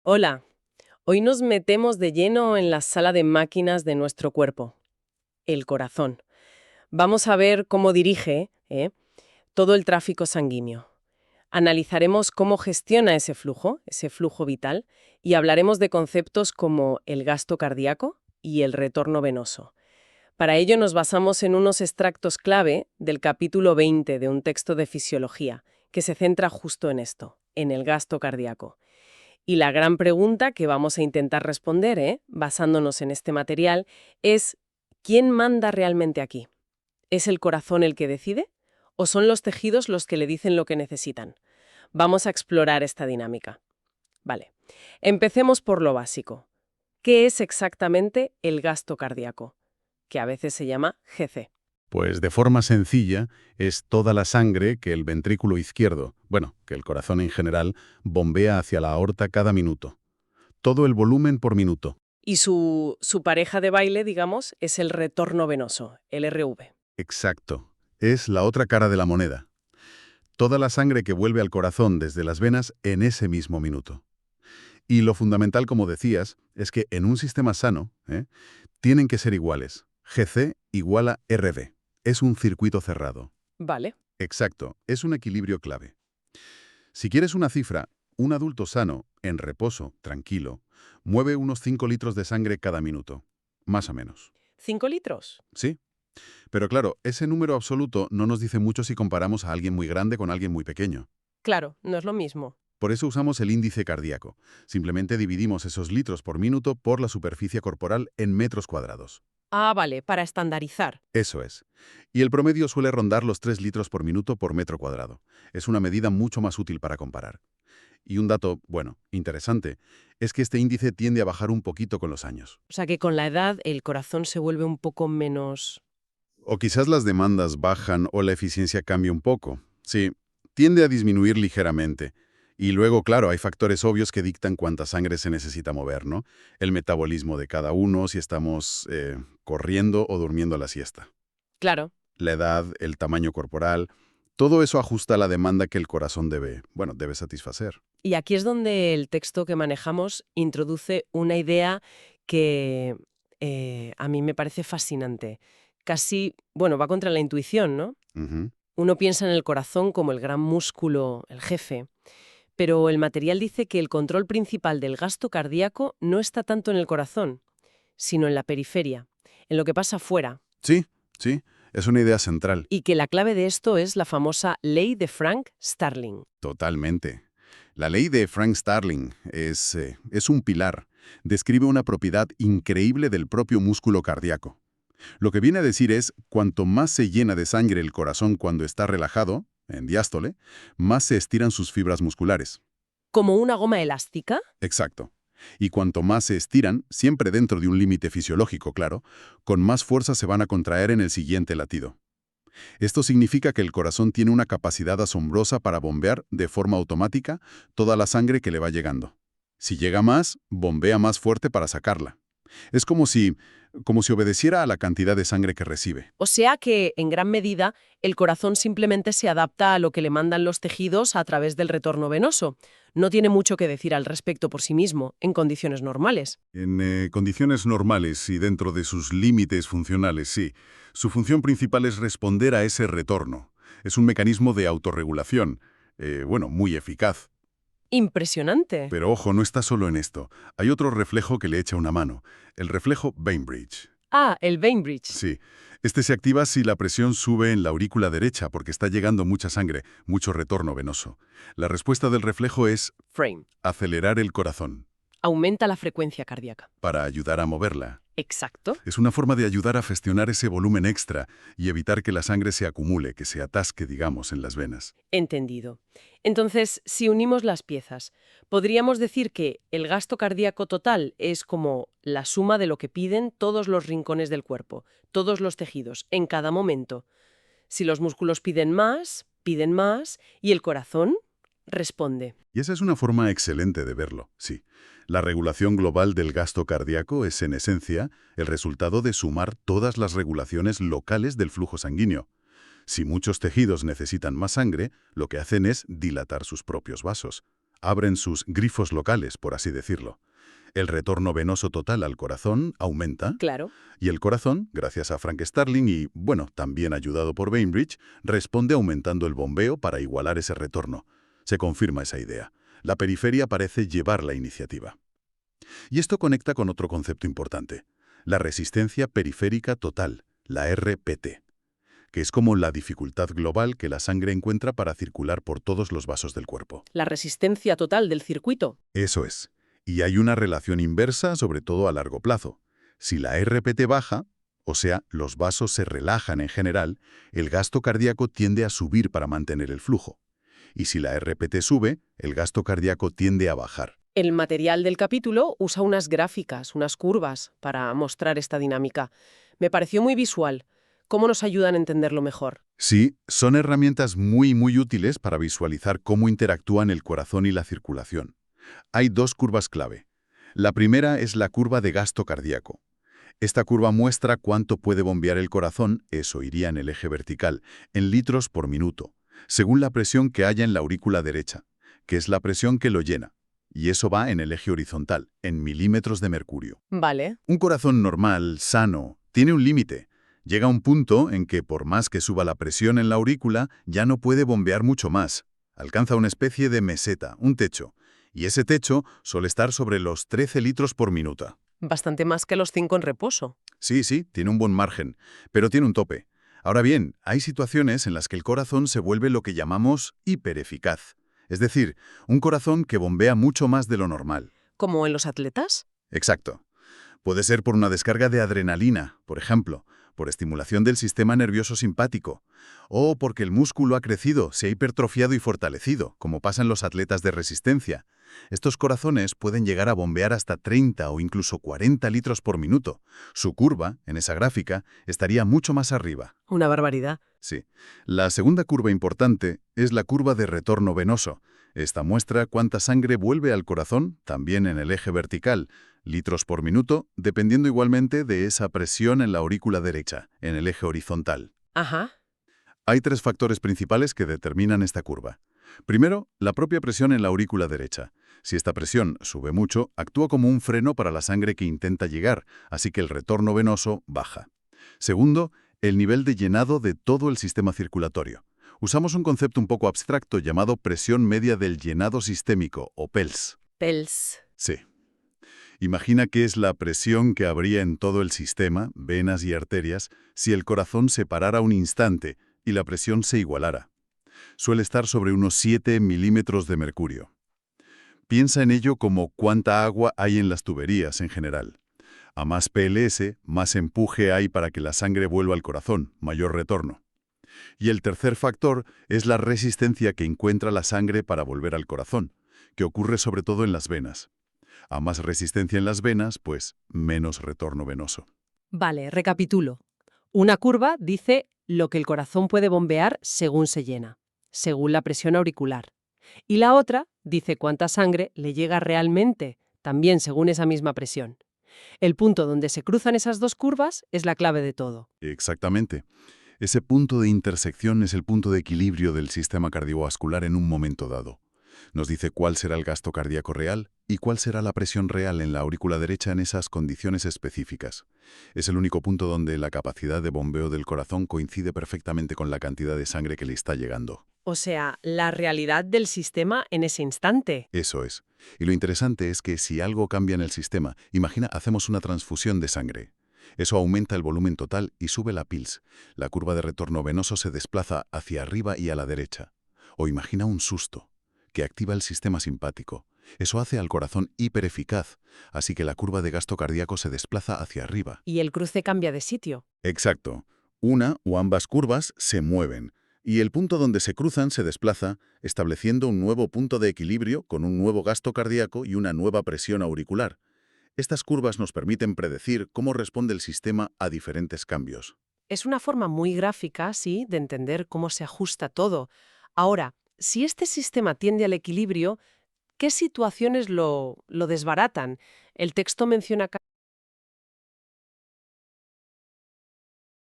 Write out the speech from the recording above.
Hola, hoy nos metemos de lleno en la sala de máquinas de nuestro cuerpo, el corazón. Vamos a ver cómo dirige todo el tráfico sanguíneo. Analizaremos cómo gestiona ese flujo vital, y hablaremos de conceptos como el gasto cardíaco y el retorno venoso. Para ello nos basamos en unos extractos clave del capítulo 20 de un texto de fisiología, que se centra justo en esto, en el gasto cardíaco. Y la gran pregunta que vamos a intentar responder, basándonos en este material, es ¿quién manda realmente aquí? ¿Es el corazón el que decide? ¿O son los tejidos los que le dicen lo que necesitan? Vamos a explorar esta dinámica. Vale, empecemos por lo básico. ¿Qué es exactamente el gasto cardíaco? Que a veces se llama GC. Pues de forma sencilla, es toda la sangre que el ventrículo izquierdo, bueno, que el corazón en general, bombea hacia la aorta cada minuto. Todo el volumen por minuto. Y su pareja de baile, digamos, es el retorno venoso, el RV. Exacto. Es la otra cara de la moneda. Toda la sangre que vuelve al corazón desde las venas en ese mismo minuto. Y lo fundamental, como decías, es que en un sistema sano, tienen que ser iguales. GC igual a RV. Es un circuito cerrado. Vale. Exacto. Es un equilibrio clave. Si quieres una cifra, un adulto sano, en reposo, tranquilo, mueve unos 5 litros de sangre cada minuto. Más o menos. ¿5 litros? Sí. Pero claro, ese número absoluto no nos dice mucho si comparamos a alguien muy grande con alguien muy pequeño. Claro, no es lo mismo. Por eso usamos el índice cardíaco. Simplemente dividimos esos litros por minuto por la superficie corporal en metros cuadrados. Ah, vale, para estandarizar. Eso es. Y el promedio suele rondar los 3 litros por minuto por metro cuadrado. Es una medida mucho más útil para comparar. Y un dato, bueno, interesante, es que este índice tiende a bajar un poquito con los años. O sea que con la edad el corazón se vuelve un poco menos... O quizás las demandas bajan o la eficiencia cambia un poco. Sí, tiende a disminuir ligeramente. Y luego, claro, hay factores obvios que dictan cuánta sangre se necesita mover, ¿no? El metabolismo de cada uno, si estamos corriendo o durmiendo la siesta. Claro. La edad, el tamaño corporal, todo eso ajusta a la demanda que el corazón debe satisfacer. Y aquí es donde el texto que manejamos introduce una idea que a mí me parece fascinante. Casi, bueno, va contra la intuición, ¿no? Ujú. Uno piensa en el corazón como el gran músculo, el jefe, pero el material dice que el control principal del gasto cardíaco no está tanto en el corazón, sino en la periferia, en lo que pasa fuera, Sí, sí, es una idea central. y que la clave de esto es la famosa ley de Frank Starling. Totalmente. La ley de Frank Starling es un pilar. Describe una propiedad increíble del propio músculo cardíaco. Lo que viene a decir es, cuanto más se llena de sangre el corazón cuando está relajado, en diástole, más se estiran sus fibras musculares. ¿Como una goma elástica? Exacto. Y cuanto más se estiran, siempre dentro de un límite fisiológico, claro, con más fuerza se van a contraer en el siguiente latido. Esto significa que el corazón tiene una capacidad asombrosa para bombear de forma automática toda la sangre que le va llegando. Si llega más, bombea más fuerte para sacarla. Es como si obedeciera a la cantidad de sangre que recibe. O sea que, en gran medida, el corazón simplemente se adapta a lo que le mandan los tejidos a través del retorno venoso. No tiene mucho que decir al respecto por sí mismo, en condiciones normales. En condiciones normales y dentro de sus límites funcionales, sí. Su función principal es responder a ese retorno. Es un mecanismo de autorregulación, muy eficaz. Impresionante. Pero ojo, no está solo en esto. Hay otro reflejo que le echa una mano, el reflejo Bainbridge. Ah, el Bainbridge. Sí, este se activa si la presión sube en la aurícula derecha porque está llegando mucha sangre, mucho retorno venoso. La respuesta del reflejo es Frame. acelerar el corazón, Aumenta la frecuencia cardíaca. para ayudar a moverla. Exacto. Es una forma de ayudar a gestionar ese volumen extra y evitar que la sangre se acumule, que se atasque, digamos, en las venas. Entendido. Entonces, si unimos las piezas, podríamos decir que el gasto cardíaco total es como la suma de lo que piden todos los rincones del cuerpo, todos los tejidos, en cada momento. Si los músculos piden más, y el corazón responde. Y esa es una forma excelente de verlo, sí. La regulación global del gasto cardíaco es, en esencia, el resultado de sumar todas las regulaciones locales del flujo sanguíneo. Si muchos tejidos necesitan más sangre, lo que hacen es dilatar sus propios vasos. abren sus grifos locales, por así decirlo. El retorno venoso total al corazón aumenta, Claro. y el corazón, gracias a Frank Starling y, bueno, también ayudado por Bainbridge, responde aumentando el bombeo para igualar ese retorno. Se confirma esa idea. La periferia parece llevar la iniciativa. Y esto conecta con otro concepto importante, la resistencia periférica total, la RPT, que es como la dificultad global que la sangre encuentra para circular por todos los vasos del cuerpo. La resistencia total del circuito. Eso es. Y hay una relación inversa, sobre todo a largo plazo. Si la RPT baja, o sea, los vasos se relajan en general, el gasto cardíaco tiende a subir para mantener el flujo. Y si la RPT sube, el gasto cardíaco tiende a bajar. El material del capítulo usa unas gráficas, unas curvas, para mostrar esta dinámica. Me pareció muy visual. ¿Cómo nos ayudan a entenderlo mejor? Sí, son herramientas muy útiles para visualizar cómo interactúan el corazón y la circulación. Hay dos curvas clave. La primera es la curva de gasto cardíaco. Esta curva muestra cuánto puede bombear el corazón, eso iría en el eje vertical, en litros por minuto, según la presión que haya en la aurícula derecha, que es la presión que lo llena. Y eso va en el eje horizontal, en milímetros de mercurio. Vale. Un corazón normal, sano, tiene un límite. Llega un punto en que, por más que suba la presión en la aurícula, ya no puede bombear mucho más. Alcanza una especie de meseta, un techo. Y ese techo suele estar sobre los 13 litros por minuto. Bastante más que los 5 en reposo. Sí, tiene un buen margen, pero tiene un tope. Ahora bien, hay situaciones en las que el corazón se vuelve lo que llamamos hipereficaz. Es decir, un corazón que bombea mucho más de lo normal. ¿Como en los atletas? Exacto. Puede ser por una descarga de adrenalina, por ejemplo, por estimulación del sistema nervioso simpático, o porque el músculo ha crecido, se ha hipertrofiado y fortalecido, como pasa en los atletas de resistencia. Estos corazones pueden llegar a bombear hasta 30 o incluso 40 litros por minuto. Su curva, en esa gráfica, estaría mucho más arriba. Una barbaridad. Sí. La segunda curva importante es la curva de retorno venoso. Esta muestra cuánta sangre vuelve al corazón, también en el eje vertical, litros por minuto, dependiendo igualmente de esa presión en la aurícula derecha, en el eje horizontal. Ajá. Hay tres factores principales que determinan esta curva. Primero, la propia presión en la aurícula derecha. Si esta presión sube mucho, actúa como un freno para la sangre que intenta llegar, así que el retorno venoso baja. Segundo, el nivel de llenado de todo el sistema circulatorio. Usamos un concepto un poco abstracto llamado presión media del llenado sistémico, o PELS. PELS. Sí. Imagina que es la presión que habría en todo el sistema, venas y arterias, si el corazón se parara un instante y la presión se igualara. Suele estar sobre unos 7 milímetros de mercurio. Piensa en ello como cuánta agua hay en las tuberías en general. A más PLS, más empuje hay para que la sangre vuelva al corazón, mayor retorno. Y el tercer factor es la resistencia que encuentra la sangre para volver al corazón, que ocurre sobre todo en las venas. A más resistencia en las venas, pues menos retorno venoso. Vale, recapitulo. Una curva dice lo que el corazón puede bombear según se llena, según la presión auricular. Y la otra dice cuánta sangre le llega realmente, también según esa misma presión. El punto donde se cruzan esas dos curvas es la clave de todo. Exactamente. Ese punto de intersección es el punto de equilibrio del sistema cardiovascular en un momento dado. Nos dice cuál será el gasto cardíaco real y cuál será la presión real en la aurícula derecha en esas condiciones específicas. Es el único punto donde la capacidad de bombeo del corazón coincide perfectamente con la cantidad de sangre que le está llegando. O sea, la realidad del sistema en ese instante. Eso es. Y lo interesante es que si algo cambia en el sistema, imagina, hacemos una transfusión de sangre. Eso aumenta el volumen total y sube la PILS. La curva de retorno venoso se desplaza hacia arriba y a la derecha. O imagina un susto, que activa el sistema simpático. Eso hace al corazón hipereficaz, así que la curva de gasto cardíaco se desplaza hacia arriba. Y el cruce cambia de sitio. Exacto. Una o ambas curvas se mueven, y el punto donde se cruzan se desplaza, estableciendo un nuevo punto de equilibrio con un nuevo gasto cardíaco y una nueva presión auricular. Estas curvas nos permiten predecir cómo responde el sistema a diferentes cambios. Es una forma muy gráfica, sí, de entender cómo se ajusta todo. Ahora, si este sistema tiende al equilibrio, ¿qué situaciones lo desbaratan? El texto menciona